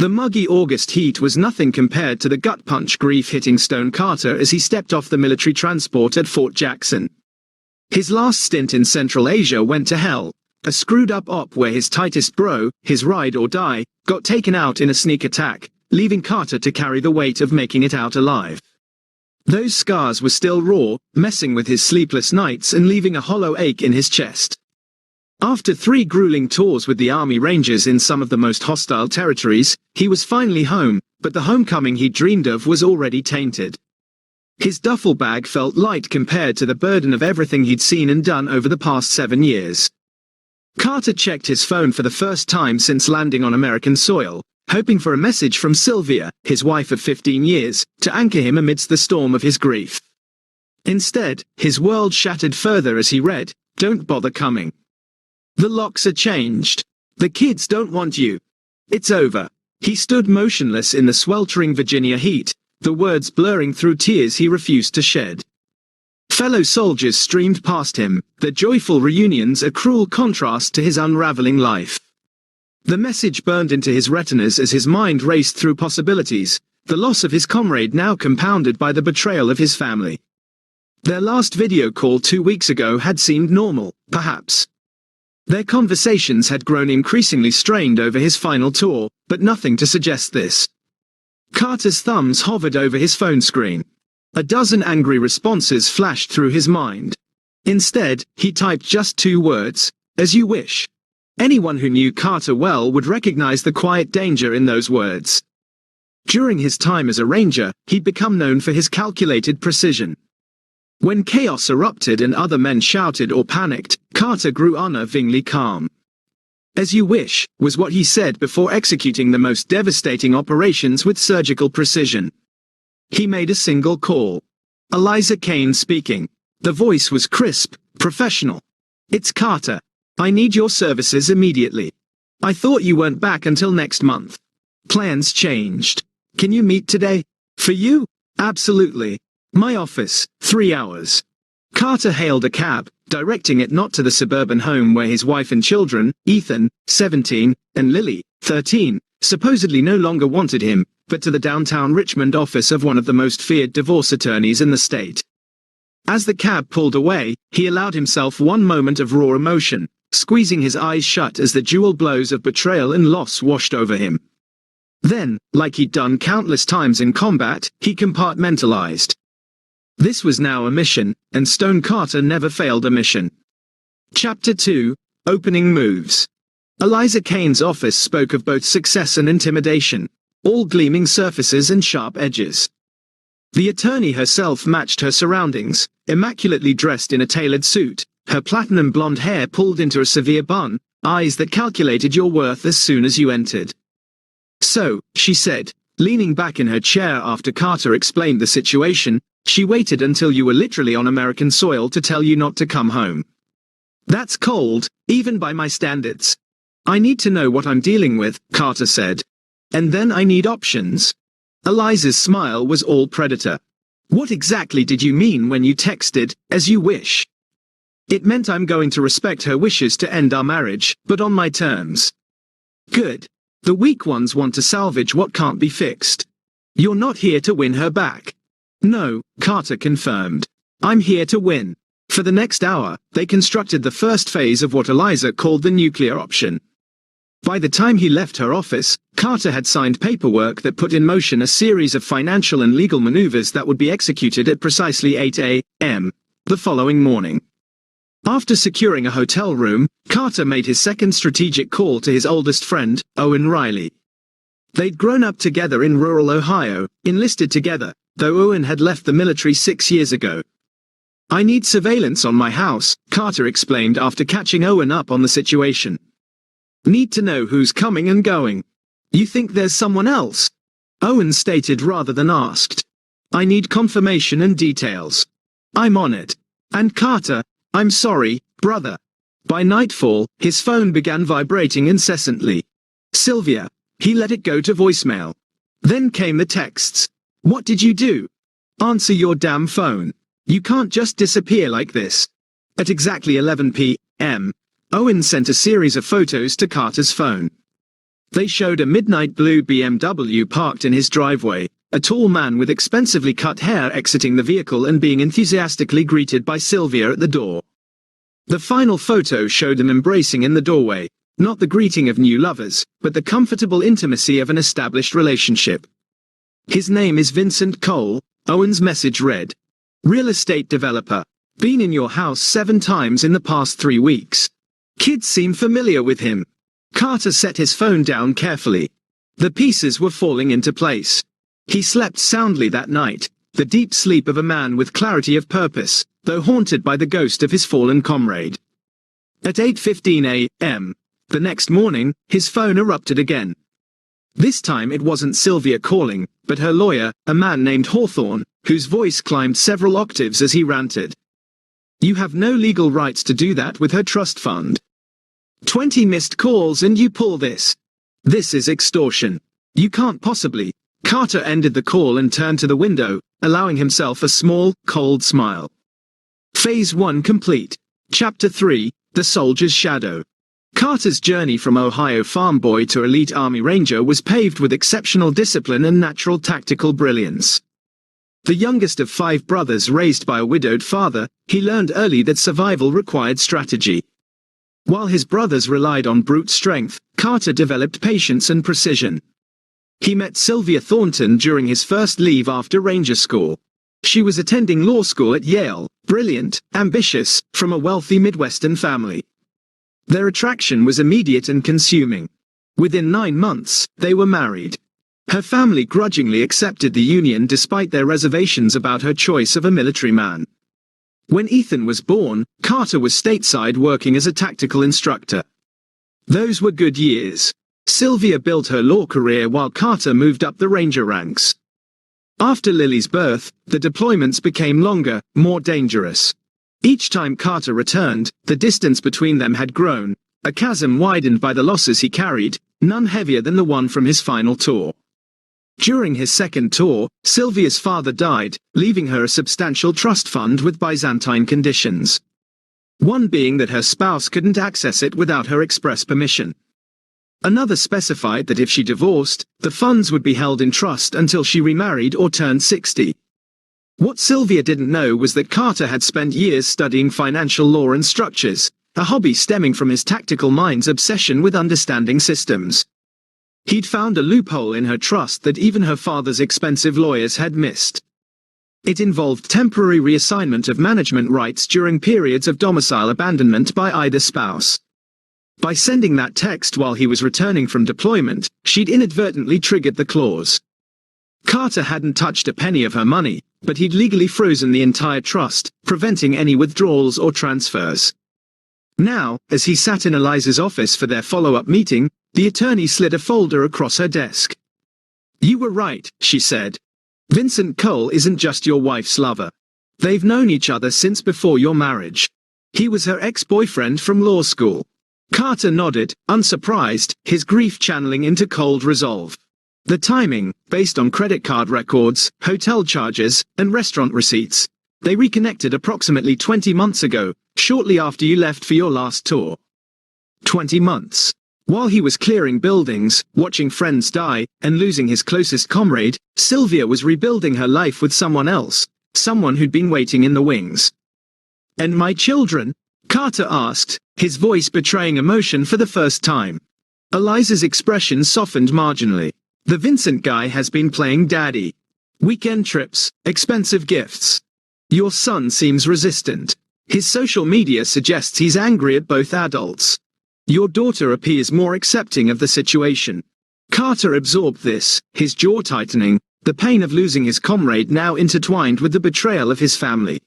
The muggy August heat was nothing compared to the gut-punch grief hitting Stone Carter as he stepped off the military transport at Fort Jackson. His last stint in Central Asia went to hell, a screwed-up op where his tightest bro, his ride or die, got taken out in a sneak attack, leaving Carter to carry the weight of making it out alive. Those scars were still raw, messing with his sleepless nights and leaving a hollow ache in his chest. After 3 grueling tours with the Army Rangers in some of the most hostile territories, he was finally home, but the homecoming he dreamed of was already tainted. His duffel bag felt light compared to the burden of everything he'd seen and done over the past 7 years. Carter checked his phone for the first time since landing on American soil, hoping for a message from Sylvia, his wife of 15 years, to anchor him amidst the storm of his grief. Instead, his world shattered further as he read, "Don't bother coming. The locks are changed. The kids don't want you. It's over." He stood motionless in the sweltering Virginia heat, the words blurring through tears he refused to shed. Fellow soldiers streamed past him, their joyful reunions a cruel contrast to his unraveling life. The message burned into his retinas as his mind raced through possibilities, the loss of his comrade now compounded by the betrayal of his family. Their last video call 2 weeks ago had seemed normal, perhaps. Their conversations had grown increasingly strained over his final tour, but nothing to suggest this. Carter's thumbs hovered over his phone screen. A dozen angry responses flashed through his mind. Instead, he typed just 2 words, "As you wish." Anyone who knew Carter well would recognize the quiet danger in those words. During his time as a ranger, he'd become known for his calculated precision. When chaos erupted and other men shouted or panicked, Carter grew unnervingly calm. "As you wish," was what he said before executing the most devastating operations with surgical precision. He made a single call. Eliza Kane speaking. The voice was crisp, professional. "It's Carter. I need your services immediately. I thought you weren't back until next month. Plans changed. Can you meet today? For you? Absolutely. My office, 3 hours." Carter hailed a cab, directing it not to the suburban home where his wife and children, Ethan, 17, and Lily, 13, supposedly no longer wanted him, but to the downtown Richmond office of one of the most feared divorce attorneys in the state. As the cab pulled away, he allowed himself one moment of raw emotion, squeezing his eyes shut as the dual blows of betrayal and loss washed over him. Then, like he'd done countless times in combat, he compartmentalized. This was now a mission, and Stone Carter never failed a mission. Chapter 2, Opening Moves. Eliza Kane's office spoke of both success and intimidation, all gleaming surfaces and sharp edges. The attorney herself matched her surroundings, immaculately dressed in a tailored suit, her platinum blonde hair pulled into a severe bun, eyes that calculated your worth as soon as you entered. "So," she said, leaning back in her chair after Carter explained the situation, "she waited until you were literally on American soil to tell you not to come home. That's cold, even by my standards. I need to know what I'm dealing with," Carter said. "And then I need options." Eliza's smile was all predator. "What exactly did you mean when you texted, 'as you wish'?" "It meant I'm going to respect her wishes to end our marriage, but on my terms." "Good. The weak ones want to salvage what can't be fixed. You're not here to win her back." "No," Carter confirmed. "I'm here to win." For the next hour, they constructed the first phase of what Eliza called the nuclear option. By the time he left her office, Carter had signed paperwork that put in motion a series of financial and legal maneuvers that would be executed at precisely 8 a.m. the following morning. After securing a hotel room, Carter made his second strategic call to his oldest friend, Owen Riley. They'd grown up together in rural Ohio, enlisted together, though Owen had left the military 6 years ago. "I need surveillance on my house," Carter explained after catching Owen up on the situation. "Need to know who's coming and going." "You think there's someone else?" Owen stated rather than asked. "I need confirmation and details." "I'm on it." "And Carter, I'm sorry, brother." By nightfall, his phone began vibrating incessantly. "Sylvia." He let it go to voicemail. Then came the texts. "What did you do? Answer your damn phone. You can't just disappear like this." At exactly 11 p.m., Owen sent a series of photos to Carter's phone. They showed a midnight blue BMW parked in his driveway, a tall man with expensively cut hair exiting the vehicle and being enthusiastically greeted by Sylvia at the door. The final photo showed them embracing in the doorway, not the greeting of new lovers, but the comfortable intimacy of an established relationship. His name is Vincent Cole, Owen's message read. Real estate developer. Been in your house 7 times in the past 3 weeks. Kids seem familiar with him. Carter set his phone down carefully. The pieces were falling into place. He slept soundly that night, the deep sleep of a man with clarity of purpose, though haunted by the ghost of his fallen comrade. At 8:15 a.m. the next morning, his phone erupted again. This time it wasn't Sylvia calling, but her lawyer, a man named Hawthorne, whose voice climbed several octaves as he ranted. You have no legal rights to do that with her trust fund. 20 missed calls and you pull this. This is extortion. You can't possibly. Carter ended the call and turned to the window, allowing himself a small, cold smile. Phase 1 complete. Chapter 3, The Soldier's Shadow. Carter's journey from Ohio farm boy to elite Army Ranger was paved with exceptional discipline and natural tactical brilliance. The youngest of 5 brothers raised by a widowed father, he learned early that survival required strategy. While his brothers relied on brute strength, Carter developed patience and precision. He met Sylvia Thornton during his first leave after Ranger School. She was attending law school at Yale, brilliant, ambitious, from a wealthy Midwestern family. Their attraction was immediate and consuming. Within 9 months, they were married. Her family grudgingly accepted the union despite their reservations about her choice of a military man. When Ethan was born, Carter was stateside working as a tactical instructor. Those were good years. Sylvia built her law career while Carter moved up the Ranger ranks. After Lily's birth, the deployments became longer, more dangerous. Each time Carter returned, the distance between them had grown, a chasm widened by the losses he carried, none heavier than the one from his final tour. During his second tour, Sylvia's father died, leaving her a substantial trust fund with Byzantine conditions. One being that her spouse couldn't access it without her express permission. Another specified that if she divorced, the funds would be held in trust until she remarried or turned 60. What Sylvia didn't know was that Carter had spent years studying financial law and structures, a hobby stemming from his tactical mind's obsession with understanding systems. He'd found a loophole in her trust that even her father's expensive lawyers had missed. It involved temporary reassignment of management rights during periods of domicile abandonment by either spouse. By sending that text while he was returning from deployment, she'd inadvertently triggered the clause. Carter hadn't touched a penny of her money, but he'd legally frozen the entire trust, preventing any withdrawals or transfers. Now, as he sat in Eliza's office for their follow-up meeting, the attorney slid a folder across her desk. You were right, she said. Vincent Cole isn't just your wife's lover. They've known each other since before your marriage. He was her ex-boyfriend from law school. Carter nodded, unsurprised, his grief channeling into cold resolve. The timing, based on credit card records, hotel charges, and restaurant receipts. They reconnected approximately 20 months ago, shortly after you left for your last tour. 20 months. While he was clearing buildings, watching friends die, and losing his closest comrade, Sylvia was rebuilding her life with someone else, someone who'd been waiting in the wings. And my children? Carter asked, his voice betraying emotion for the first time. Eliza's expression softened marginally. The Vincent guy has been playing daddy. Weekend trips, expensive gifts. Your son seems resistant. His social media suggests he's angry at both adults. Your daughter appears more accepting of the situation. Carter absorbed this, his jaw tightening, the pain of losing his comrade now intertwined with the betrayal of his family.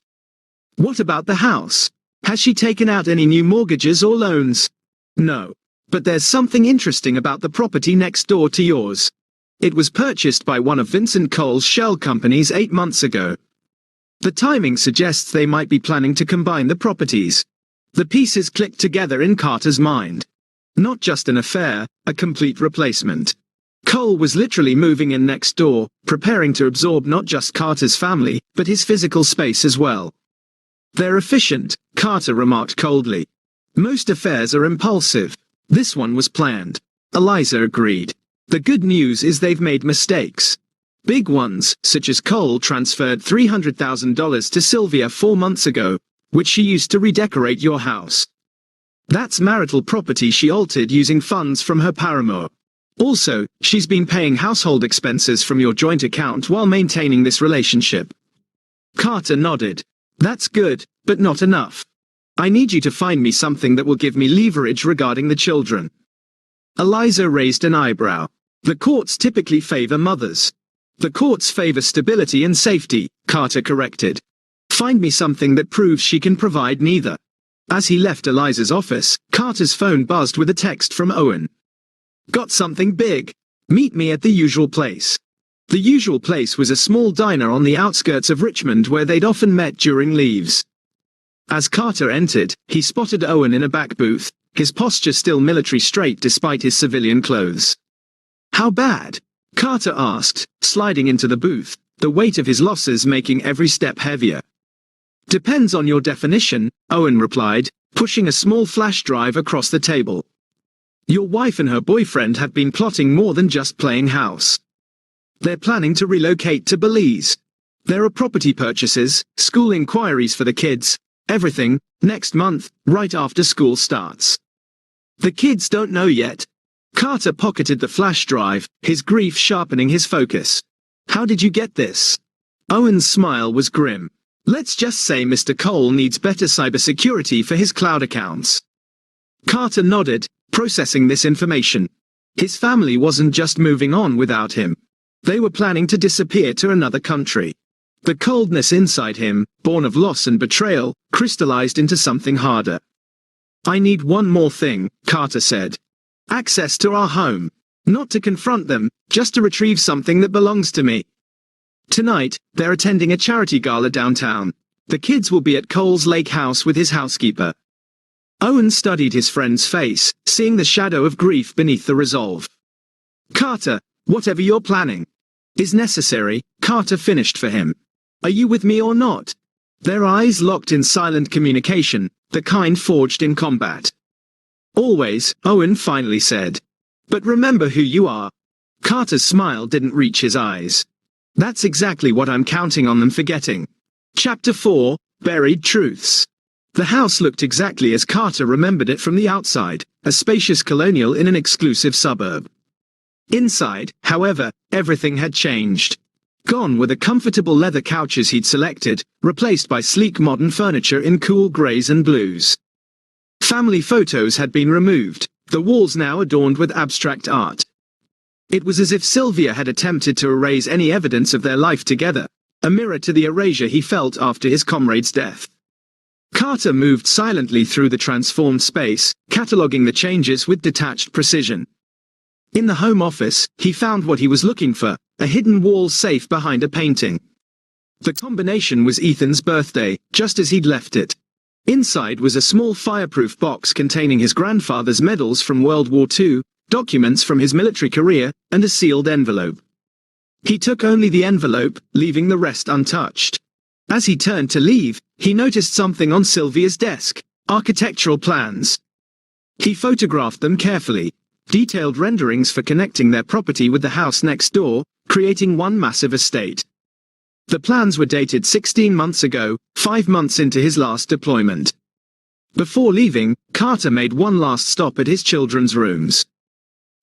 What about the house? Has she taken out any new mortgages or loans? No. But there's something interesting about the property next door to yours. It was purchased by one of Vincent Cole's shell companies 8 months ago. The timing suggests they might be planning to combine the properties. The pieces clicked together in Carter's mind. Not just an affair, a complete replacement. Cole was literally moving in next door, preparing to absorb not just Carter's family, but his physical space as well. They're efficient, Carter remarked coldly. Most affairs are impulsive. This one was planned. Eliza agreed. The good news is they've made mistakes. Big ones, such as Cole transferred $300,000 to Sylvia 4 months ago, which she used to redecorate your house. That's marital property she altered using funds from her paramour. Also, she's been paying household expenses from your joint account while maintaining this relationship. Carter nodded. That's good, but not enough. I need you to find me something that will give me leverage regarding the children. Eliza raised an eyebrow. The courts typically favor mothers. The courts favor stability and safety, Carter corrected. Find me something that proves she can provide neither. As he left Eliza's office, Carter's phone buzzed with a text from Owen. Got something big. Meet me at the usual place. The usual place was a small diner on the outskirts of Richmond where they'd often met during leaves. As Carter entered, he spotted Owen in a back booth, his posture still military straight despite his civilian clothes. How bad? Carter asked, sliding into the booth, the weight of his losses making every step heavier. Depends on your definition, Owen replied, pushing a small flash drive across the table. Your wife and her boyfriend have been plotting more than just playing house. They're planning to relocate to Belize. There are property purchases, school inquiries for the kids, everything, next month, right after school starts. The kids don't know yet. Carter pocketed the flash drive, his grief sharpening his focus. How did you get this? Owen's smile was grim. Let's just say Mr. Cole needs better cybersecurity for his cloud accounts. Carter nodded, processing this information. His family wasn't just moving on without him. They were planning to disappear to another country. The coldness inside him, born of loss and betrayal, crystallized into something harder. I need one more thing, Carter said. Access to our home. Not to confront them, just to retrieve something that belongs to me. Tonight, they're attending a charity gala downtown. The kids will be at Cole's lake house with his housekeeper. Owen studied his friend's face, seeing the shadow of grief beneath the resolve. Carter, whatever you're planning is necessary, Carter finished for him. Are you with me or not? Their eyes locked in silent communication, the kind forged in combat. Always, Owen finally said. But remember who you are. Carter's smile didn't reach his eyes. That's exactly what I'm counting on them forgetting. Chapter 4, Buried Truths. The house looked exactly as Carter remembered it from the outside, a spacious colonial in an exclusive suburb. Inside, however, everything had changed. Gone were the comfortable leather couches he'd selected, replaced by sleek modern furniture in cool grays and blues. Family photos had been removed, the walls now adorned with abstract art. It was as if Sylvia had attempted to erase any evidence of their life together, a mirror to the erasure he felt after his comrade's death. Carter moved silently through the transformed space, cataloging the changes with detached precision. In the home office, he found what he was looking for, a hidden wall safe behind a painting. The combination was Ethan's birthday, just as he'd left it. Inside was a small fireproof box containing his grandfather's medals from World War II, documents from his military career, and a sealed envelope. He took only the envelope, leaving the rest untouched. As he turned to leave, he noticed something on Sylvia's desk, architectural plans. He photographed them carefully. Detailed renderings for connecting their property with the house next door, creating one massive estate. The plans were dated 16 months ago, 5 months into his last deployment. Before leaving, Carter made one last stop at his children's rooms.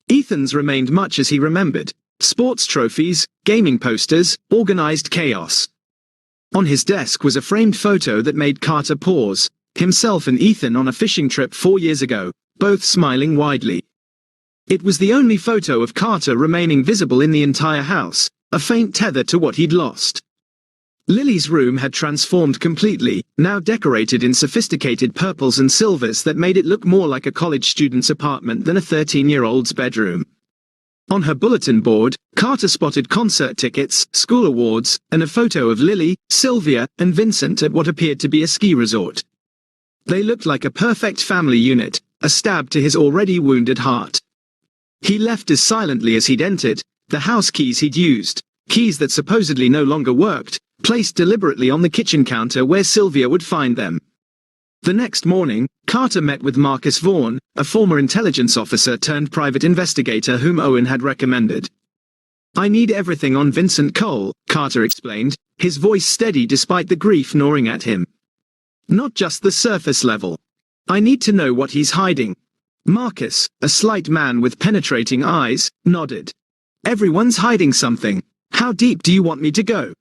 Ethan's remained much as he remembered. Sports trophies, gaming posters, organized chaos. On his desk was a framed photo that made Carter pause, himself and Ethan on a fishing trip 4 years ago, both smiling widely. It was the only photo of Carter remaining visible in the entire house, a faint tether to what he'd lost. Lily's room had transformed completely, now decorated in sophisticated purples and silvers that made it look more like a college student's apartment than a 13-year-old's bedroom. On her bulletin board, Carter spotted concert tickets, school awards, and a photo of Lily, Sylvia, and Vincent at what appeared to be a ski resort. They looked like a perfect family unit, a stab to his already wounded heart. He left as silently as he'd entered, the house keys he'd used, keys that supposedly no longer worked, placed deliberately on the kitchen counter where Sylvia would find them. The next morning, Carter met with Marcus Vaughan, a former intelligence officer turned private investigator whom Owen had recommended. "I need everything on Vincent Cole," Carter explained, his voice steady despite the grief gnawing at him. "Not just the surface level. I need to know what he's hiding." Marcus, a slight man with penetrating eyes, nodded. "Everyone's hiding something. How deep do you want me to go?"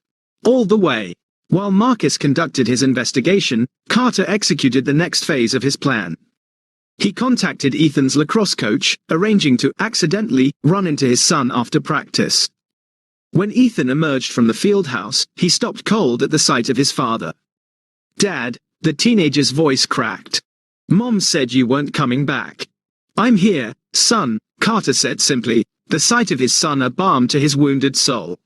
"All the way." While Marcus conducted his investigation, Carter executed the next phase of his plan. He contacted Ethan's lacrosse coach, arranging to accidentally run into his son after practice. When Ethan emerged from the field house, he stopped cold at the sight of his father. "Dad," the teenager's voice cracked. "Mom said you weren't coming back." "I'm here, son," Carter said simply, the sight of his son a balm to his wounded soul.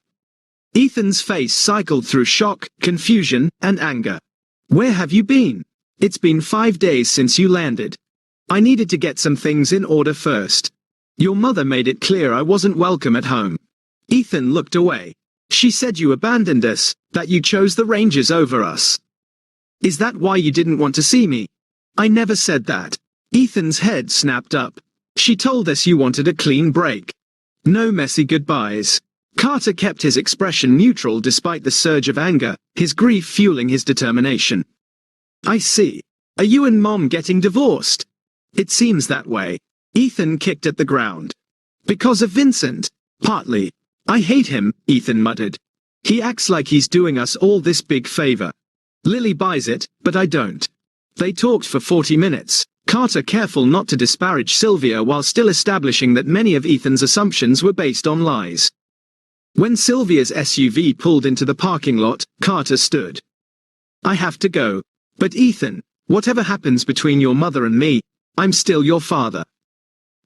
Ethan's face cycled through shock, confusion, and anger. "Where have you been? It's been 5 days since you landed. I needed to get some things in order first. Your mother made it clear I wasn't welcome at home." Ethan looked away. "She said you abandoned us, that you chose the Rangers over us. Is that why you didn't want to see me?" "I never said that." Ethan's head snapped up. "She told us you wanted a clean break. No messy goodbyes." Carter kept his expression neutral despite the surge of anger, his grief fueling his determination. "I see. Are you and Mom getting divorced?" "It seems that way." Ethan kicked at the ground. "Because of Vincent?" "Partly. I hate him," Ethan muttered. "He acts like he's doing us all this big favor. Lily buys it, but I don't." They talked for 40 minutes, Carter careful not to disparage Sylvia while still establishing that many of Ethan's assumptions were based on lies. When Sylvia's SUV pulled into the parking lot, Carter stood. "I have to go. But Ethan, whatever happens between your mother and me, I'm still your father."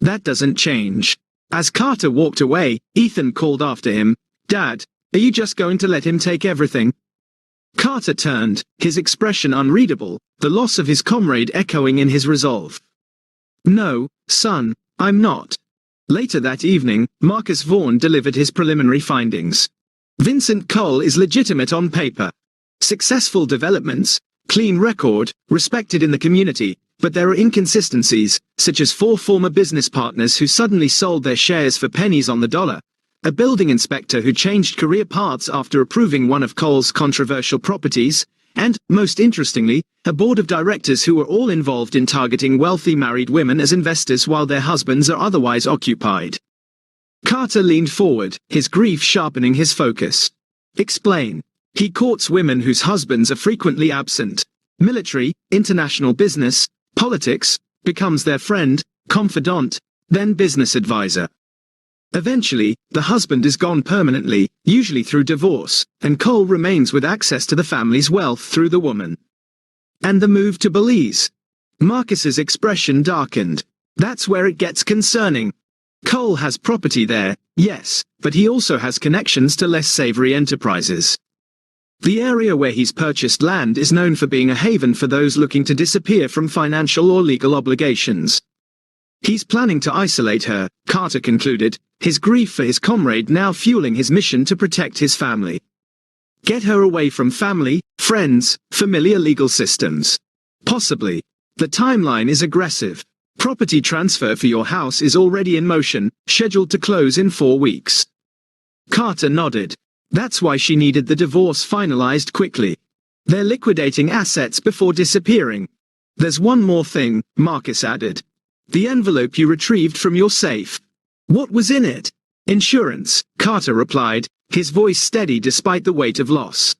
"That doesn't change." As Carter walked away, Ethan called after him, "Dad, are you just going to let him take everything?" Carter turned, his expression unreadable, the loss of his comrade echoing in his resolve. "No, son, I'm not." Later that evening, Marcus Vaughan delivered his preliminary findings. Vincent Cole is legitimate on paper. Successful developments, clean record, respected in the community, but there are inconsistencies, such as 4 former business partners who suddenly sold their shares for pennies on the dollar, a building inspector who changed career paths after approving one of Cole's controversial properties, and, most interestingly, a board of directors who were all involved in targeting wealthy married women as investors while their husbands are otherwise occupied. Carter leaned forward, his grief sharpening his focus. "Explain." "He courts women whose husbands are frequently absent. Military, international business, politics, becomes their friend, confidant, then business advisor. Eventually, the husband is gone permanently, usually through divorce, and Cole remains with access to the family's wealth through the woman." "And the move to Belize?" Marcus's expression darkened. "That's where it gets concerning. Cole has property there, yes, but he also has connections to less savory enterprises. The area where he's purchased land is known for being a haven for those looking to disappear from financial or legal obligations. He's planning to isolate her," Carter concluded, his grief for his comrade now fueling his mission to protect his family. "Get her away from family, friends, familiar legal systems. Possibly. The timeline is aggressive. Property transfer for your house is already in motion, scheduled to close in 4 weeks." Carter nodded. "That's why she needed the divorce finalized quickly. They're liquidating assets before disappearing." "There's one more thing," Marcus added. "The envelope you retrieved from your safe. What was in it?" "Insurance," Carter replied, his voice steady despite the weight of loss.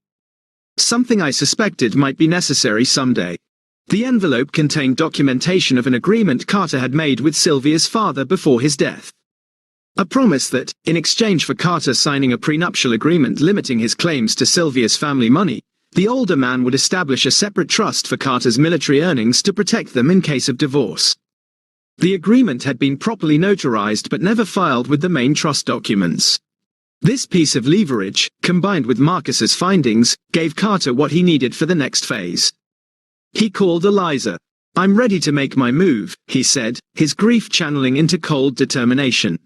"Something I suspected might be necessary someday." The envelope contained documentation of an agreement Carter had made with Sylvia's father before his death. A promise that, in exchange for Carter signing a prenuptial agreement limiting his claims to Sylvia's family money, the older man would establish a separate trust for Carter's military earnings to protect them in case of divorce. The agreement had been properly notarized but never filed with the main trust documents. This piece of leverage, combined with Marcus's findings, gave Carter what he needed for the next phase. He called Eliza. "I'm ready to make my move," he said, his grief channeling into cold determination.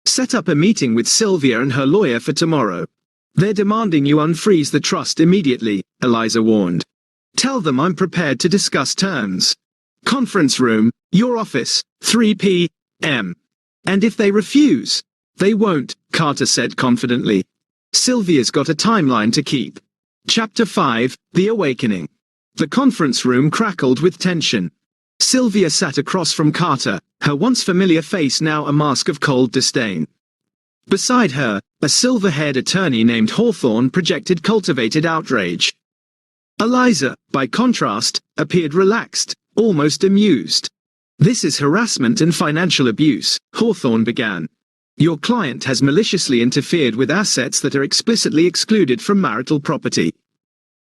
"Set up a meeting with Sylvia and her lawyer for tomorrow. They're demanding you unfreeze the trust immediately," Eliza warned. Tell them I'm prepared to discuss terms. Conference room, your office, 3 p.m. And if they refuse, they won't, Carter said confidently. Sylvia's got a timeline to keep. Chapter 5, The Awakening. The conference room crackled with tension. Sylvia sat across from Carter, her once familiar face now a mask of cold disdain. Beside her, a silver-haired attorney named Hawthorne projected cultivated outrage. Eliza, by contrast, appeared relaxed, almost amused. This is harassment and financial abuse, Hawthorne began. Your client has maliciously interfered with assets that are explicitly excluded from marital property.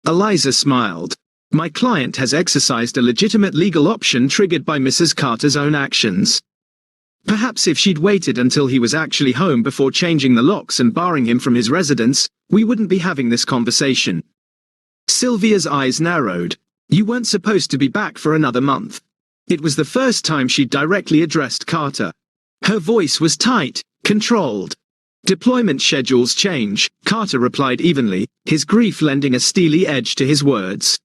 Eliza smiled. My client has exercised a legitimate legal option triggered by Mrs. Carter's own actions. Perhaps if she'd waited until he was actually home before changing the locks and barring him from his residence, we wouldn't be having this conversation. Sylvia's eyes narrowed. You weren't supposed to be back for another month. It was the first time she'd directly addressed Carter. Her voice was tight, controlled. Deployment schedules change, Carter replied evenly, his grief lending a steely edge to his words.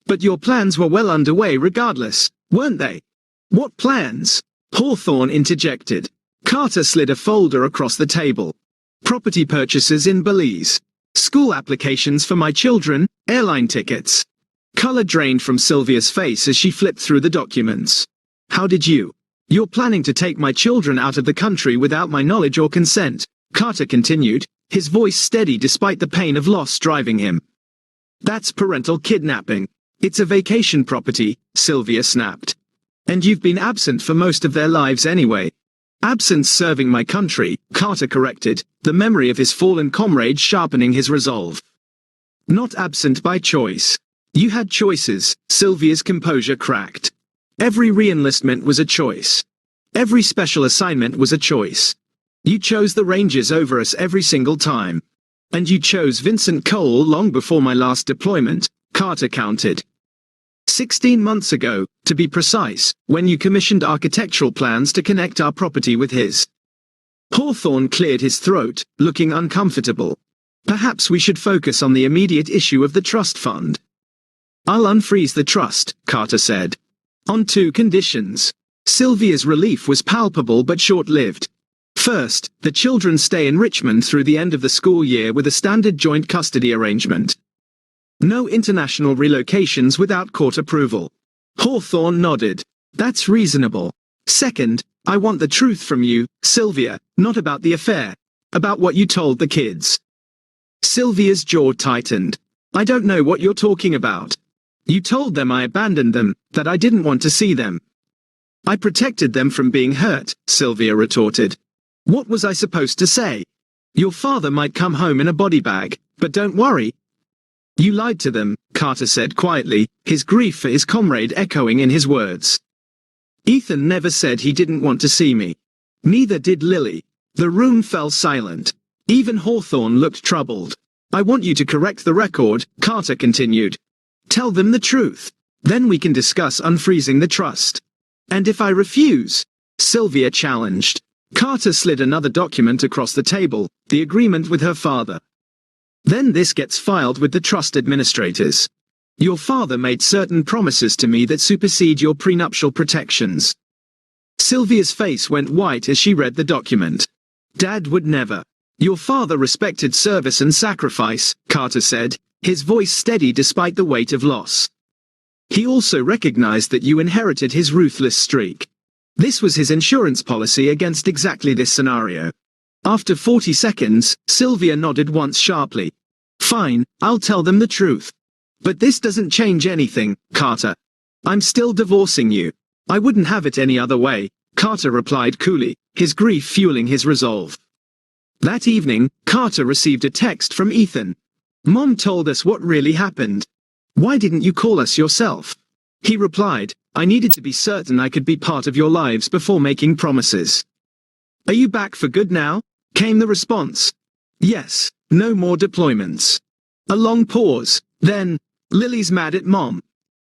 But your plans were well underway regardless, weren't they? What plans? Hawthorne interjected. Carter slid a folder across the table. Property purchases in Belize. School applications for my children, airline tickets. Color drained from Sylvia's face as she flipped through the documents. How did you? You're planning to take my children out of the country without my knowledge or consent, Carter continued, his voice steady despite the pain of loss driving him. That's parental kidnapping. It's a vacation property, Sylvia snapped. And you've been absent for most of their lives anyway. Absence serving my country, Carter corrected, the memory of his fallen comrade sharpening his resolve. Not absent by choice. You had choices, Sylvia's composure cracked. Every re-enlistment was a choice. Every special assignment was a choice. You chose the Rangers over us every single time. And you chose Vincent Cole long before my last deployment, Carter counted. 16 months ago, to be precise, when you commissioned architectural plans to connect our property with his. Hawthorne cleared his throat, looking uncomfortable. Perhaps we should focus on the immediate issue of the trust fund. I'll unfreeze the trust, Carter said. On 2 conditions. Sylvia's relief was palpable but short-lived. First, the children stay in Richmond through the end of the school year with a standard joint custody arrangement. No international relocations without court approval. Hawthorne nodded. That's reasonable. Second, I want the truth from you, Sylvia, not about the affair. About what you told the kids. Sylvia's jaw tightened. I don't know what you're talking about. You told them I abandoned them, that I didn't want to see them. I protected them from being hurt, Sylvia retorted. What was I supposed to say? Your father might come home in a body bag, but don't worry. You lied to them, Carter said quietly, his grief for his comrade echoing in his words. Ethan never said he didn't want to see me. Neither did Lily. The room fell silent. Even Hawthorne looked troubled. I want you to correct the record, Carter continued. Tell them the truth. Then we can discuss unfreezing the trust. And if I refuse? Sylvia challenged. Carter slid another document across the table, the agreement with her father. Then this gets filed with the trust administrators. Your father made certain promises to me that supersede your prenuptial protections. Sylvia's face went white as she read the document. Dad would never. Your father respected service and sacrifice, Carter said, his voice steady despite the weight of loss. He also recognized that you inherited his ruthless streak. This was his insurance policy against exactly this scenario. After 40 seconds, Sylvia nodded once sharply. Fine, I'll tell them the truth. But this doesn't change anything, Carter. I'm still divorcing you. I wouldn't have it any other way, Carter replied coolly, his grief fueling his resolve. That evening, Carter received a text from Ethan. Mom told us what really happened. Why didn't you call us yourself? He replied, I needed to be certain I could be part of your lives before making promises. Are you back for good now? Came the response. Yes, no more deployments. A long pause, then, Lily's mad at Mom.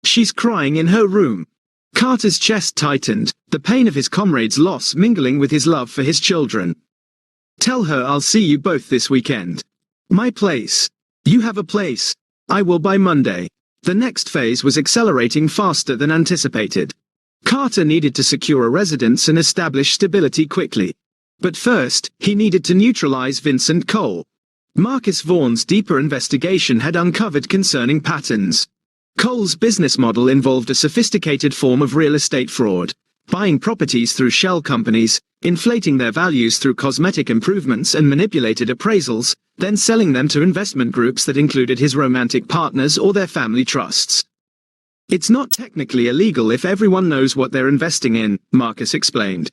She's crying in her room. Carter's chest tightened, the pain of his comrade's loss mingling with his love for his children. Tell her I'll see you both this weekend. My place. You have a place. I will by Monday. The next phase was accelerating faster than anticipated. Carter needed to secure a residence and establish stability quickly. But first, he needed to neutralize Vincent Cole. Marcus Vaughn's deeper investigation had uncovered concerning patterns. Cole's business model involved a sophisticated form of real estate fraud, buying properties through shell companies, inflating their values through cosmetic improvements and manipulated appraisals, then selling them to investment groups that included his romantic partners or their family trusts. It's not technically illegal if everyone knows what they're investing in, Marcus explained.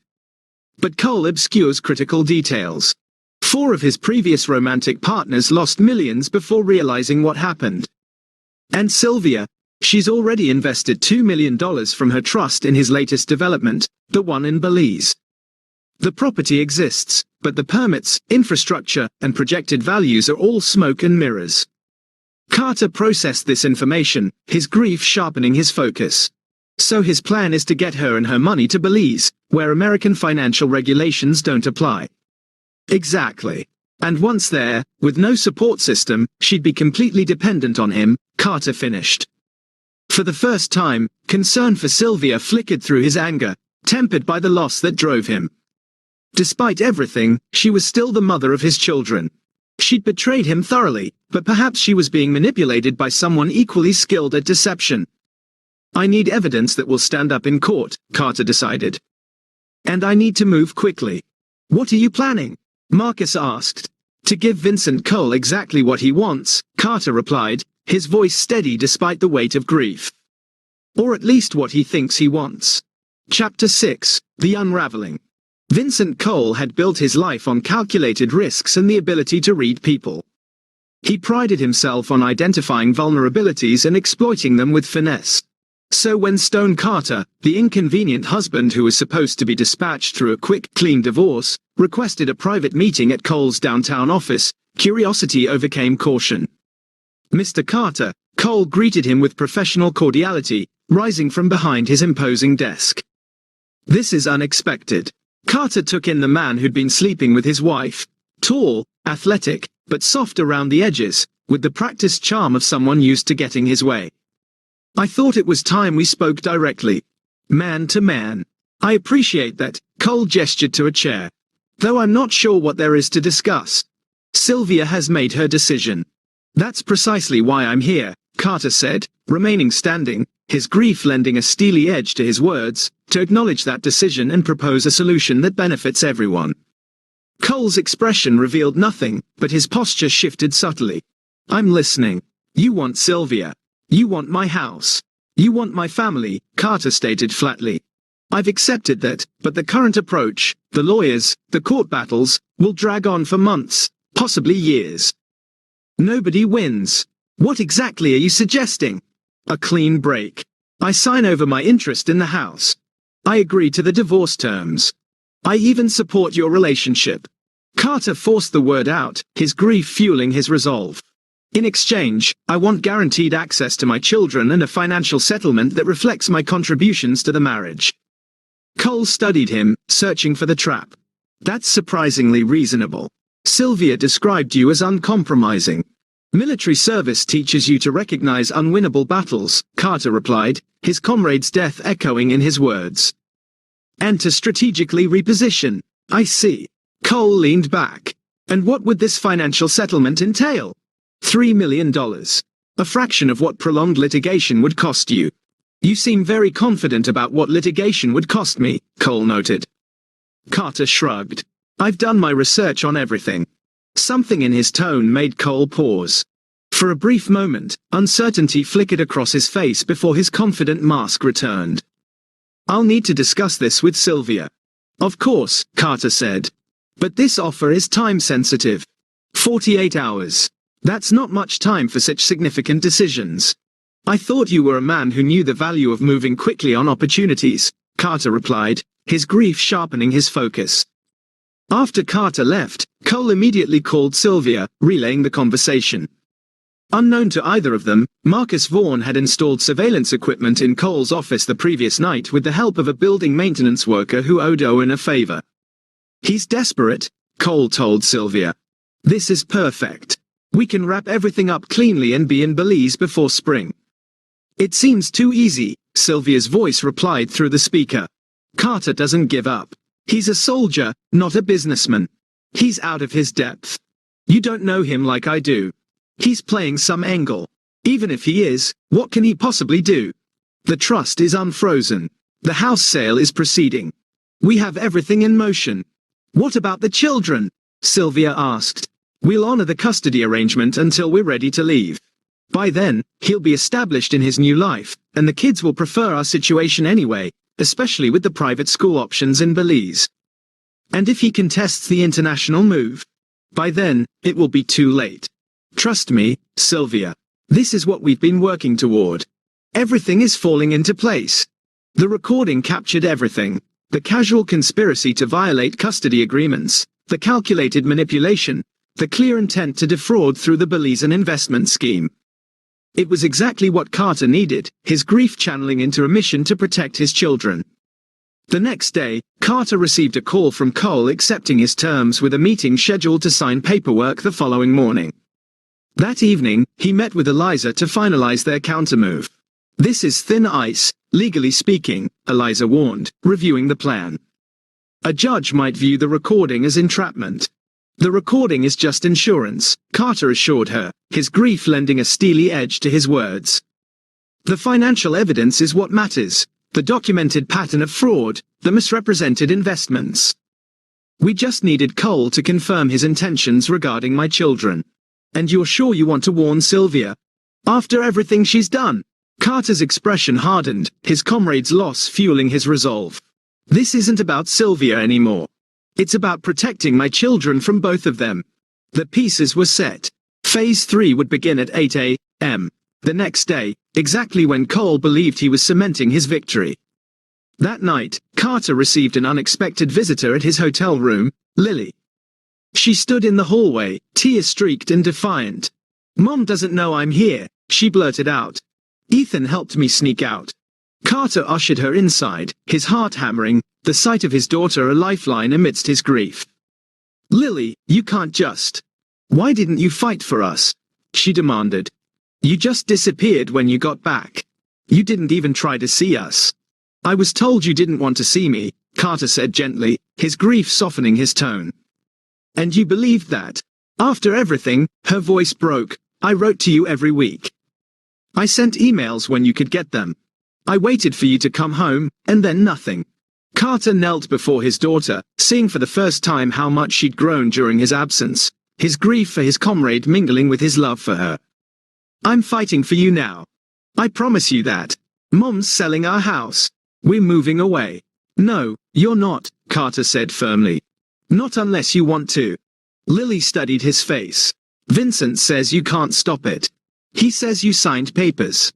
But Cole obscures critical details. 4 of his previous romantic partners lost millions before realizing what happened. And Sylvia, she's already invested $2 million from her trust in his latest development, the one in Belize. The property exists, but the permits, infrastructure, and projected values are all smoke and mirrors. Carter processed this information, his grief sharpening his focus. So his plan is to get her and her money to Belize, where American financial regulations don't apply. Exactly. And once there, with no support system, she'd be completely dependent on him, Carter finished. For the first time, concern for Sylvia flickered through his anger, tempered by the loss that drove him. Despite everything, she was still the mother of his children. She'd betrayed him thoroughly, but perhaps she was being manipulated by someone equally skilled at deception. I need evidence that will stand up in court, Carter decided. And I need to move quickly. What are you planning? Marcus asked. To give Vincent Cole exactly what he wants, Carter replied, his voice steady despite the weight of grief. Or at least what he thinks he wants. Chapter 6, The Unraveling. Vincent Cole had built his life on calculated risks and the ability to read people. He prided himself on identifying vulnerabilities and exploiting them with finesse. So when Stone Carter, the inconvenient husband who was supposed to be dispatched through a quick, clean divorce, requested a private meeting at Cole's downtown office, curiosity overcame caution. Mr. Carter, Cole greeted him with professional cordiality, rising from behind his imposing desk. This is unexpected. Carter took in the man who'd been sleeping with his wife. Tall, athletic, but soft around the edges, with the practiced charm of someone used to getting his way. I thought it was time we spoke directly. Man to man. I appreciate that, Cole gestured to a chair. Though I'm not sure what there is to discuss. Sylvia has made her decision. That's precisely why I'm here, Carter said, remaining standing, his grief lending a steely edge to his words, to acknowledge that decision and propose a solution that benefits everyone. Cole's expression revealed nothing, but his posture shifted subtly. I'm listening. You want Sylvia. You want my house. You want my family, Carter stated flatly. I've accepted that, but the current approach, the lawyers, the court battles, will drag on for months, possibly years. Nobody wins. What exactly are you suggesting? A clean break. I sign over my interest in the house. I agree to the divorce terms. I even support your relationship. Carter forced the word out, his grief fueling his resolve. In exchange, I want guaranteed access to my children and a financial settlement that reflects my contributions to the marriage. Cole studied him, searching for the trap. That's surprisingly reasonable. Sylvia described you as uncompromising. Military service teaches you to recognize unwinnable battles, Carter replied, his comrade's death echoing in his words. And to strategically reposition. I see. Cole leaned back. And what would this financial settlement entail? $3 million. A fraction of what prolonged litigation would cost you. You seem very confident about what litigation would cost me, Cole noted. Carter shrugged. I've done my research on everything. Something in his tone made Cole pause. For a brief moment, uncertainty flickered across his face before his confident mask returned. I'll need to discuss this with Sylvia. Of course, Carter said. But this offer is time-sensitive. 48 hours. That's not much time for such significant decisions. I thought you were a man who knew the value of moving quickly on opportunities, Carter replied, his grief sharpening his focus. After Carter left, Cole immediately called Sylvia, relaying the conversation. Unknown to either of them, Marcus Vaughn had installed surveillance equipment in Cole's office the previous night with the help of a building maintenance worker who owed Owen a favor. He's desperate, Cole told Sylvia. This is perfect. We can wrap everything up cleanly and be in Belize before spring. It seems too easy, Sylvia's voice replied through the speaker. Carter doesn't give up. He's a soldier, not a businessman. He's out of his depth. You don't know him like I do. He's playing some angle. Even if he is, what can he possibly do? The trust is unfrozen. The house sale is proceeding. We have everything in motion. What about the children? Sylvia asked. We'll honor the custody arrangement until we're ready to leave. By then, he'll be established in his new life, and the kids will prefer our situation anyway, especially with the private school options in Belize. And if he contests the international move, by then, it will be too late. Trust me, Sylvia. This is what we've been working toward. Everything is falling into place. The recording captured everything. The casual conspiracy to violate custody agreements, the calculated manipulation, the clear intent to defraud through the Belizean investment scheme. It was exactly what Carter needed, his grief channeling into a mission to protect his children. The next day, Carter received a call from Cole accepting his terms with a meeting scheduled to sign paperwork the following morning. That evening, he met with Eliza to finalize their countermove. This is thin ice, legally speaking, Eliza warned, reviewing the plan. A judge might view the recording as entrapment. The recording is just insurance, Carter assured her, his grief lending a steely edge to his words. The financial evidence is what matters, the documented pattern of fraud, the misrepresented investments. We just needed Cole to confirm his intentions regarding my children. And you're sure you want to warn Sylvia? After everything she's done? Carter's expression hardened, his comrade's loss fueling his resolve. This isn't about Sylvia anymore. It's about protecting my children from both of them. The pieces were set. Phase 3 would begin at 8 a.m. the next day, exactly when Cole believed he was cementing his victory. That night, Carter received an unexpected visitor at his hotel room, Lily. She stood in the hallway, tear-streaked and defiant. Mom doesn't know I'm here, she blurted out. Ethan helped me sneak out. Carter ushered her inside, his heart hammering, the sight of his daughter a lifeline amidst his grief. Lily, you can't just. Why didn't you fight for us? She demanded. You just disappeared when you got back. You didn't even try to see us. I was told you didn't want to see me, Carter said gently, his grief softening his tone. And you believed that? After everything, her voice broke, I wrote to you every week. I sent emails when you could get them. I waited for you to come home, and then nothing. Carter knelt before his daughter, seeing for the first time how much she'd grown during his absence, his grief for his comrade mingling with his love for her. I'm fighting for you now. I promise you that. Mom's selling our house. We're moving away. No, you're not, Carter said firmly. Not unless you want to. Lily studied his face. Vincent says you can't stop it. He says you signed papers.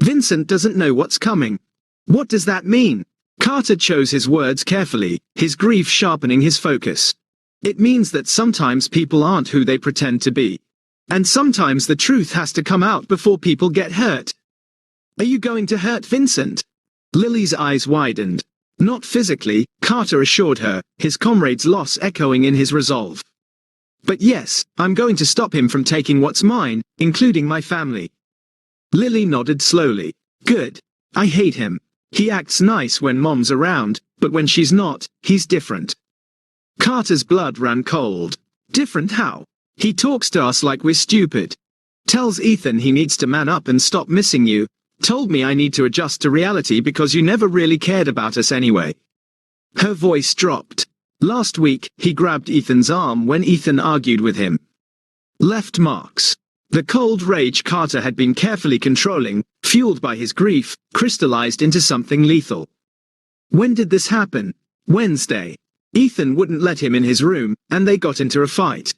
Vincent doesn't know what's coming. What does that mean? Carter chose his words carefully, his grief sharpening his focus. It means that sometimes people aren't who they pretend to be. And sometimes the truth has to come out before people get hurt. Are you going to hurt Vincent? Lily's eyes widened. Not physically, Carter assured her, his comrade's loss echoing in his resolve. But yes, I'm going to stop him from taking what's mine, including my family. Lily nodded slowly. Good. I hate him. He acts nice when Mom's around, but when she's not, he's different. Carter's blood ran cold. Different how? He talks to us like we're stupid. Tells Ethan he needs to man up and stop missing you. Told me I need to adjust to reality because you never really cared about us anyway. Her voice dropped. Last week, he grabbed Ethan's arm when Ethan argued with him. Left marks. The cold rage Carter had been carefully controlling, fueled by his grief, crystallized into something lethal. When did this happen? Wednesday. Ethan wouldn't let him in his room, and they got into a fight.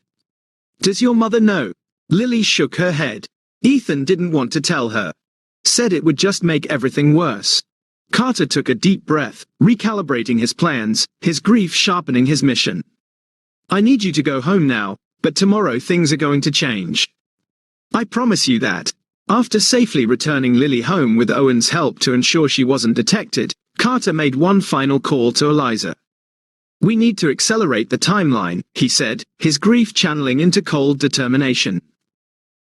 Does your mother know? Lily shook her head. Ethan didn't want to tell her. Said it would just make everything worse. Carter took a deep breath, recalibrating his plans, his grief sharpening his mission. I need you to go home now, but tomorrow things are going to change. I promise you that. After safely returning Lily home with Owen's help to ensure she wasn't detected, Carter made one final call to Eliza. We need to accelerate the timeline, he said, his grief channeling into cold determination.